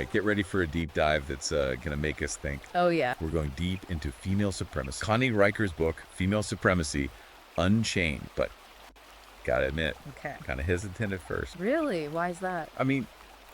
right, get ready for a deep dive that's going to make us think. Oh, yeah. We're going deep into female supremacy. Connie Riker's book, Female Supremacy, Unchained. But gotta admit, Okay. kind of hesitant at first. Really? Why is that? I mean,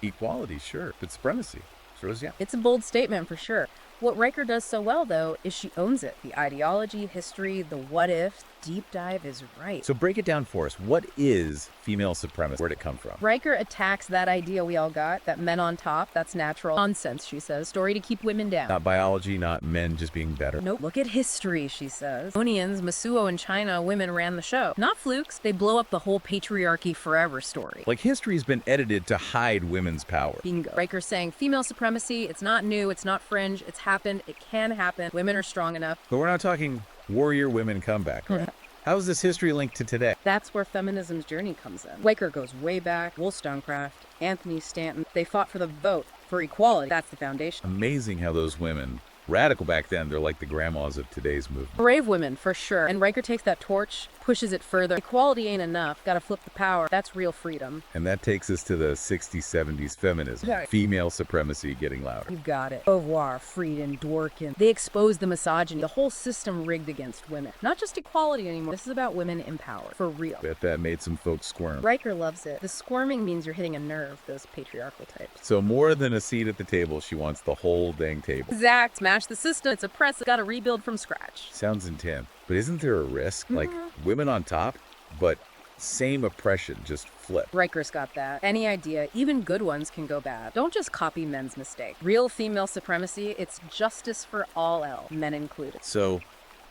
equality, sure, but supremacy. So yeah. It's a bold statement for sure. What Riker does so well, though, is she owns it. The ideology, history, the what if, deep dive is right. So break it down for us. What is female supremacy? Where'd it come from? Riker attacks that idea we all got, that men on top, that's natural nonsense, she says. Story to keep women down. Not biology, not men just being better. Nope. Look at history, she says. Onions, Masuo, and China, women ran the show. Not flukes. They blow up the whole patriarchy forever story. Like history's been edited to hide women's power. Bingo. Riker saying female supremacy, it's not new, it's not fringe, it's happened, it can happen. Women are strong enough. But we're not talking warrior women comeback, right? How is this history linked to today? That's where feminism's journey comes in. Riker goes way back. Wollstonecraft, Anthony Stanton, they fought for the vote, for equality. That's the foundation. Amazing how those women, radical back then, they're like the grandmas of today's movement. Brave women, for sure. And Riker takes that torch, pushes it further. Equality ain't enough. Gotta flip the power. That's real freedom. And that takes us to the 60s, 70s feminism. Yeah. Female supremacy getting louder. You've got it. Beauvoir, Frieden, Dworkin. They expose the misogyny. The whole system rigged against women. Not just equality anymore. This is about women in power. For real. Bet that made some folks squirm. Riker loves it. The squirming means you're hitting a nerve, those patriarchal types. So more than a seat at the table, she wants the whole dang table. Exact. Smash the system. It's oppressive. Gotta rebuild from scratch. Sounds intense. But isn't there a risk? Like women on top, but same oppression, just flip. Riker's got that. Any idea, even good ones can go bad. Don't just copy men's mistake. Real female supremacy, it's justice for all else, men included. So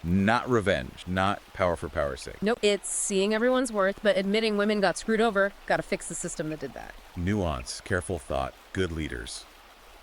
not revenge, not power for power's sake. Nope. It's seeing everyone's worth, but admitting women got screwed over. Gotta fix the system that did that. Nuance, careful thought, good leaders.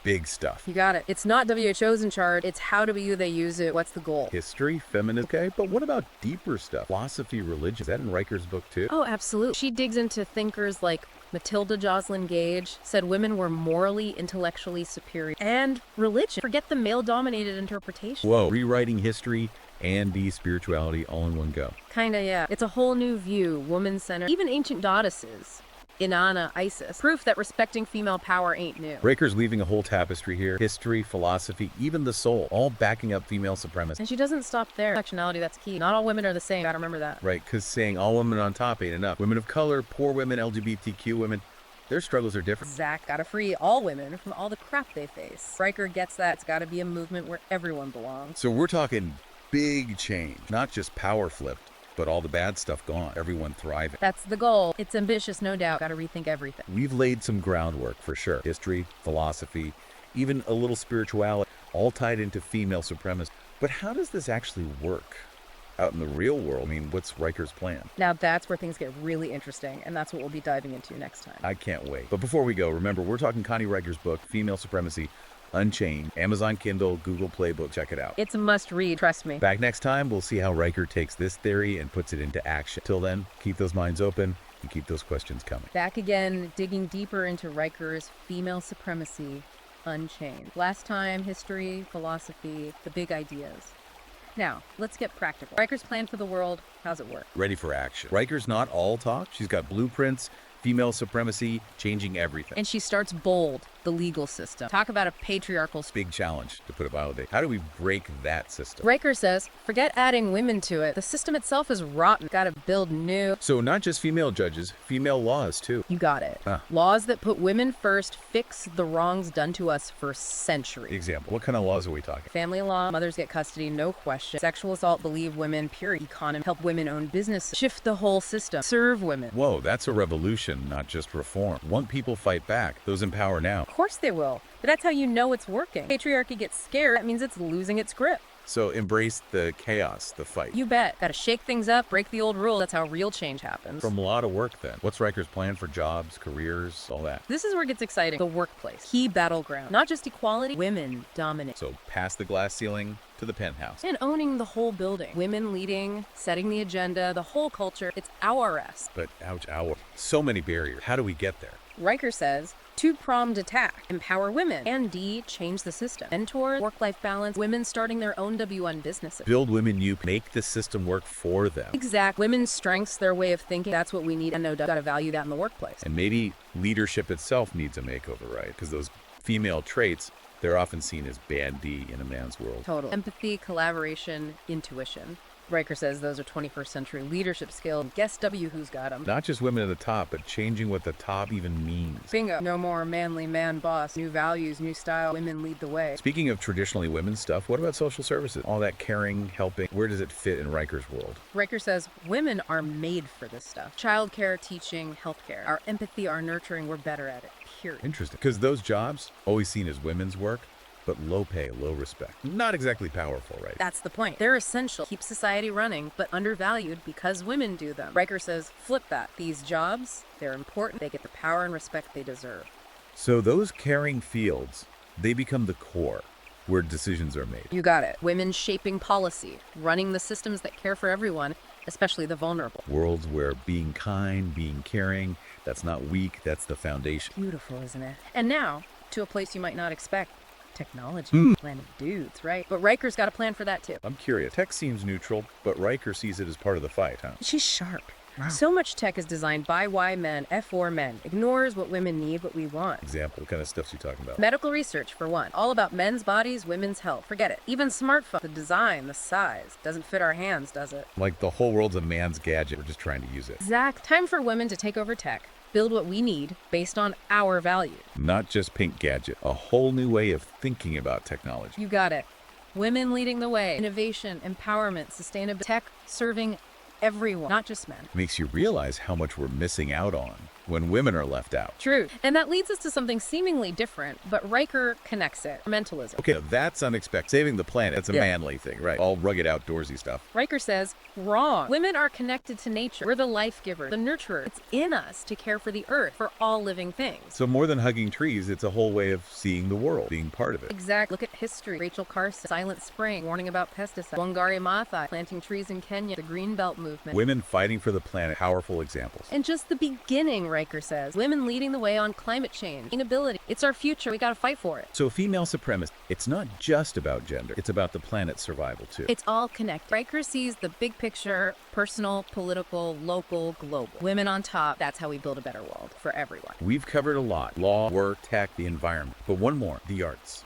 Big stuff. You got it. It's not WHO's in charge. It's how do they use it? What's the goal? History, feminism, okay, but what about deeper stuff? Philosophy, religion, is that in Riker's book too? Oh, absolutely. She digs into thinkers like Matilda Joslyn Gage, said women were morally, intellectually superior. And religion. Forget the male-dominated interpretation. Whoa, rewriting history and spirituality all in one go. Kinda, yeah. It's a whole new view, woman-centered. Even ancient goddesses. Inanna, Isis. Proof that respecting female power ain't new. Riker's leaving a whole tapestry here. History, philosophy, even the soul, all backing up female supremacy. And she doesn't stop there. Intersectionality, that's key. Not all women are the same. Gotta remember that. Right, because saying all women on top ain't enough. Women of color, poor women, LGBTQ women, their struggles are different. Zach gotta free all women from all the crap they face. Riker gets that. It's gotta be a movement where everyone belongs. So we're talking big change, not just power flipped, but all the bad stuff gone, everyone thriving. That's the goal. It's ambitious, no doubt. Gotta rethink everything. We've laid some groundwork for sure. History, philosophy, even a little spirituality, all tied into female supremacy. But how does this actually work out in the real world? I mean, what's Riker's plan? Now that's where things get really interesting, and that's what we'll be diving into next time. I can't wait. But before we go, remember, we're talking Connie Riker's book, Female Supremacy, Unchained, Amazon Kindle, Google Playbook. Check it out. It's a must read, trust me. Back next time, we'll see how Riker takes this theory and puts it into action. Till then, keep those minds open and keep those questions coming. Back again, digging deeper into Riker's Female Supremacy, Unchained. Last time, history, philosophy, the big ideas. Now, let's get practical. Riker's plan for the world, how's it work? Ready for action. Riker's not all talk. She's got blueprints, female supremacy, changing everything. And she starts bold, the legal system. Talk about a patriarchal Big challenge, to put it mildly. How do we break that system? Riker says, forget adding women to it. The system itself is rotten. Gotta build new. So not just female judges, female laws too. You got it. Laws that put women first, fix the wrongs done to us for centuries. Example, what kind of laws are we talking? Family law, mothers get custody, no question. Sexual assault, believe women, pure economy, help women own businesses, shift the whole system, serve women. Whoa, that's a revolution, not just reform. Want people fight back, those in power now. Of course they will. But that's how you know it's working. Patriarchy gets scared, that means it's losing its grip. So embrace the chaos, the fight. You bet. Gotta shake things up, break the old rules. That's how real change happens. From a lot of work then. What's Riker's plan for jobs, careers, all that? This is where it gets exciting. The workplace. Key battleground. Not just equality, women dominate. So past the glass ceiling to the penthouse. And owning the whole building. Women leading, setting the agenda, the whole culture. It's ours. But ouch, ow. So many barriers. How do we get there? Riker says, two-pronged attack, empower women, and D, change the system. Mentor, work-life balance, women starting their own W1 businesses. Build women you make the system work for them. Exact. Women's strengths, their way of thinking, that's what we need, and no doubt gotta value that in the workplace. And maybe leadership itself needs a makeover, right? Because those female traits, they're often seen as bad D in a man's world. Total. Empathy, collaboration, intuition. Riker says those are 21st century leadership skills. Guess who's got them. Not just women at the top, but changing what the top even means. Bingo. No more manly man boss. New values, new style. Women lead the way. Speaking of traditionally women's stuff, what about social services? All that caring, helping, where does it fit in Riker's world? Riker says women are made for this stuff. Childcare, teaching, healthcare. Our empathy, our nurturing, we're better at it. Period. Interesting. Because those jobs, always seen as women's work, but low pay, low respect. Not exactly powerful, right? That's the point. They're essential, keep society running, but undervalued because women do them. Riker says, flip that. These jobs, they're important. They get the power and respect they deserve. So those caring fields, they become the core where decisions are made. You got it. Women shaping policy, running the systems that care for everyone, especially the vulnerable. Worlds where being kind, being caring, that's not weak, that's the foundation. Beautiful, isn't it? And now, to a place you might not expect. Technology. Planet dudes, right? But Riker's got a plan for that too. I'm curious. Tech seems neutral, but Riker sees it as part of the fight, huh? She's sharp. Wow. So much tech is designed by Y men, for men. Ignores what women need, what we want. Example, what kind of stuff's you talking about? Medical research, for one. All about men's bodies, women's health. Forget it. Even smartphone, the design, the size. Doesn't fit our hands, does it? Like the whole world's a man's gadget. We're just trying to use it. Exact. Time for women to take over tech. Build what we need based on our values. Not just pink gadget. A whole new way of thinking about technology. You got it. Women leading the way. Innovation, empowerment, sustainability, tech serving everyone, not just men. Makes you realize how much we're missing out on when women are left out. True. And that leads us to something seemingly different, but Riker connects it. Mentalism. Okay, that's unexpected. Saving the planet, it's a manly thing, right? All rugged outdoorsy stuff. Riker says, wrong. Women are connected to nature. We're the life giver, the nurturer. It's in us to care for the earth, for all living things. So more than hugging trees, it's a whole way of seeing the world, being part of it. Exactly. Look at history. Rachel Carson, Silent Spring, warning about pesticides. Wangari Maathai, planting trees in Kenya, the Green Belt movement. Women fighting for the planet, powerful examples. And just the beginning, Riker says. Women leading the way on climate change, sustainability. It's our future. We got to fight for it. So female supremacy, it's not just about gender. It's about the planet's survival, too. It's all connected. Riker sees the big picture, personal, political, local, global. Women on top. That's how we build a better world for everyone. We've covered a lot. Law, work, tech, the environment. But one more, the arts.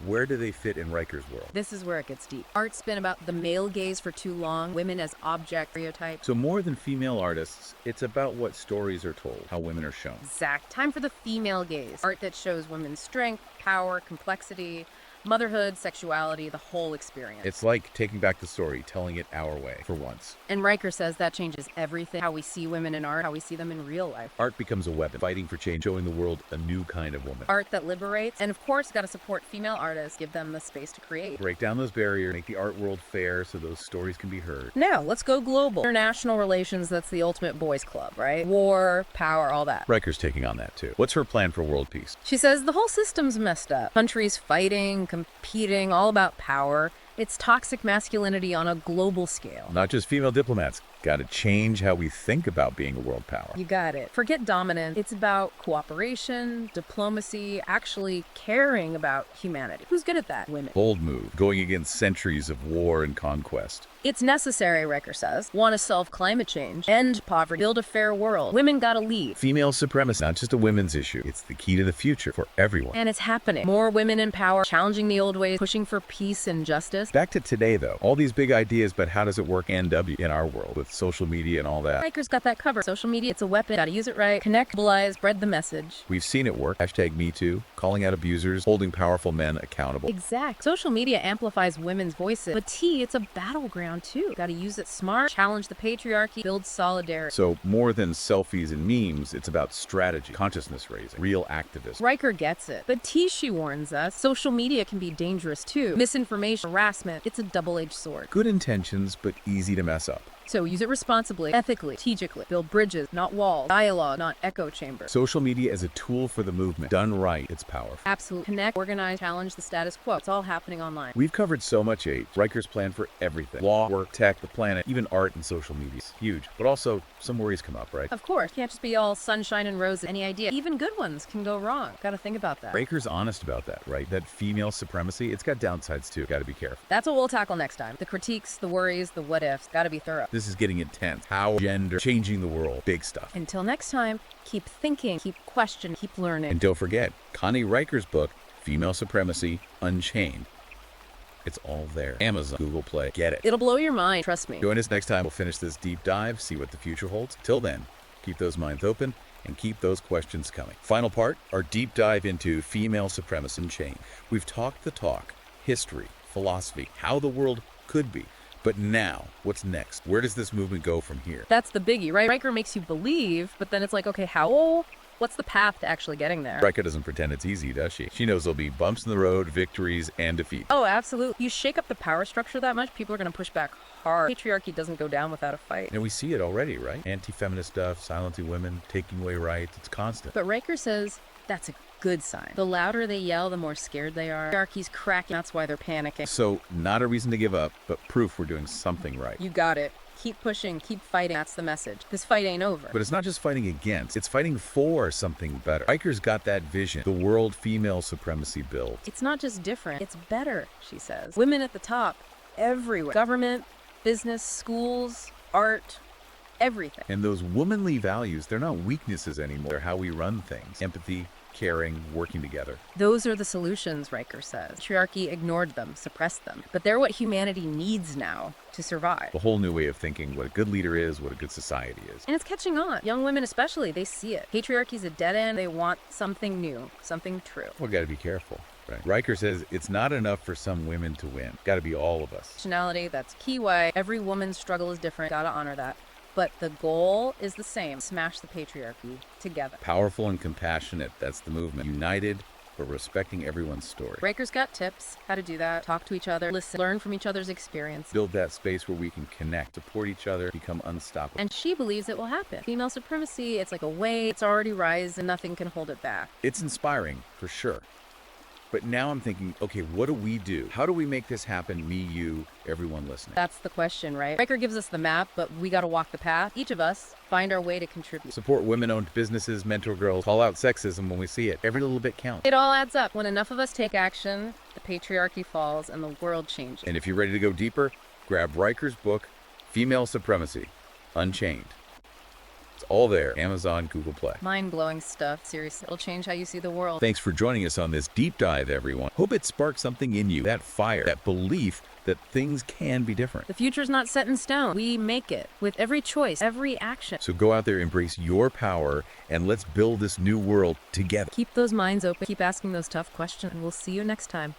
Where do they fit in Riker's world? This is where it gets deep. Art's been about the male gaze for too long, women as object stereotypes. So more than female artists, it's about what stories are told, how women are shown. Exact. Time for the female gaze. Art that shows women's strength, power, complexity, motherhood, sexuality, the whole experience. It's like taking back the story, telling it our way, for once. And Riker says that changes everything. How we see women in art, how we see them in real life. Art becomes a weapon, fighting for change, showing the world a new kind of woman. Art that liberates. And of course, got to support female artists, give them the space to create. Break down those barriers, make the art world fair so those stories can be heard. Now, let's go global. International relations, that's the ultimate boys club, right? War, power, all that. Riker's taking on that too. What's her plan for world peace? She says the whole system's messed up. Countries fighting, competing, all about power. It's toxic masculinity on a global scale. Not just female diplomats. Got to change how we think about being a world power. You got it. Forget dominance. It's about cooperation, diplomacy, actually caring about humanity. Who's good at that? Women. Bold move, going against centuries of war and conquest. It's necessary, Riker says. Want to solve climate change, end poverty, build a fair world. Women gotta lead. Female supremacy, not just a women's issue. It's the key to the future for everyone. And it's happening. More women in power, challenging the old ways, pushing for peace and justice. Back to today, though. All these big ideas, but how does it work NW in our world with social media and all that? Riker's got that covered. Social media, it's a weapon. Gotta use it right. Connect, mobilize, spread the message. We've seen it work. #MeToo, calling out abusers, holding powerful men accountable. Exact. Social media amplifies women's voices. But it's a battleground too. Gotta use it smart, challenge the patriarchy, build solidarity. So more than selfies and memes, it's about strategy, consciousness raising, real activism. Riker gets it. But she warns us, social media can be dangerous too. Misinformation, harassment, it's a double-edged sword. Good intentions, but easy to mess up. So use it responsibly, ethically, strategically. Build bridges, not walls. Dialogue, not echo chambers. Social media is a tool for the movement. Done right, it's powerful. Absolutely. Connect, organize, challenge the status quo. It's all happening online. We've covered so much, Riker's plan for everything. Law, work, tech, the planet, even art and social media. It's huge. But also, some worries come up, right? Of course. Can't just be all sunshine and roses. Any idea. Even good ones can go wrong. Gotta think about that. Riker's honest about that, right? That female supremacy, it's got downsides too. Gotta be careful. That's what we'll tackle next time. The critiques, the worries, the what ifs. Gotta be thorough. This is getting intense. How gender changing the world. Big stuff. Until next time, keep thinking, keep questioning, keep learning. And don't forget, Connie Riker's book, Female Supremacy, Unchained. It's all there. Amazon, Google Play. Get it. It'll blow your mind, trust me. Join us next time. We'll finish this deep dive, see what the future holds. Till then, keep those minds open and keep those questions coming. Final part, our deep dive into female supremacy Unchained. We've talked the talk, history, philosophy, how the world could be. But now, what's next? Where does this movement go from here? That's the biggie, right? Riker makes you believe, but then it's like, okay, how? What's the path to actually getting there? Riker doesn't pretend it's easy, does she? She knows there'll be bumps in the road, victories, and defeat. Oh, absolutely. You shake up the power structure that much, people are going to push back hard. Patriarchy doesn't go down without a fight. And we see it already, right? Anti-feminist stuff, silencing women, taking away rights. It's constant. But Riker says that's a good sign. The louder they yell, the more scared they are. Patriarchy's cracking. That's why they're panicking. So, not a reason to give up, but proof we're doing something right. You got it. Keep pushing, keep fighting. That's the message. This fight ain't over. But it's not just fighting against, it's fighting for something better. Riker's got that vision, the world female supremacy build. It's not just different, it's better, she says. Women at the top, everywhere. Government, business, schools, art, everything. And those womanly values, they're not weaknesses anymore. They're how we run things. Empathy, caring, working together. Those are the solutions, Riker says. Patriarchy ignored them, suppressed them. But they're what humanity needs now to survive. A whole new way of thinking what a good leader is, what a good society is. And it's catching on. Young women especially, they see it. Patriarchy's a dead end. They want something new, something true. We gotta be careful. Right. Riker says it's not enough for some women to win. Gotta be all of us. Nationality, that's key why every woman's struggle is different. Gotta honor that. But the goal is the same. Smash the patriarchy together. Powerful and compassionate. That's the movement. United, but respecting everyone's story. Riker's got tips how to do that. Talk to each other, listen, learn from each other's experience. Build that space where we can connect, support each other, become unstoppable. And she believes it will happen. Female supremacy, it's like a wave. It's already rising. Nothing can hold it back. It's inspiring, for sure. But now I'm thinking, okay, what do we do? How do we make this happen, me, you, everyone listening? That's the question, right? Riker gives us the map, but we got to walk the path. Each of us find our way to contribute. Support women-owned businesses, mentor girls, call out sexism when we see it. Every little bit counts. It all adds up. When enough of us take action, the patriarchy falls and the world changes. And if you're ready to go deeper, grab Riker's book, Female Supremacy, Unchained. It's all there. Amazon, Google Play. Mind-blowing stuff. Seriously, it'll change how you see the world. Thanks for joining us on this deep dive, everyone. Hope it sparked something in you. That fire, that belief that things can be different. The future's not set in stone. We make it with every choice, every action. So go out there, embrace your power, and let's build this new world together. Keep those minds open. Keep asking those tough questions, and we'll see you next time.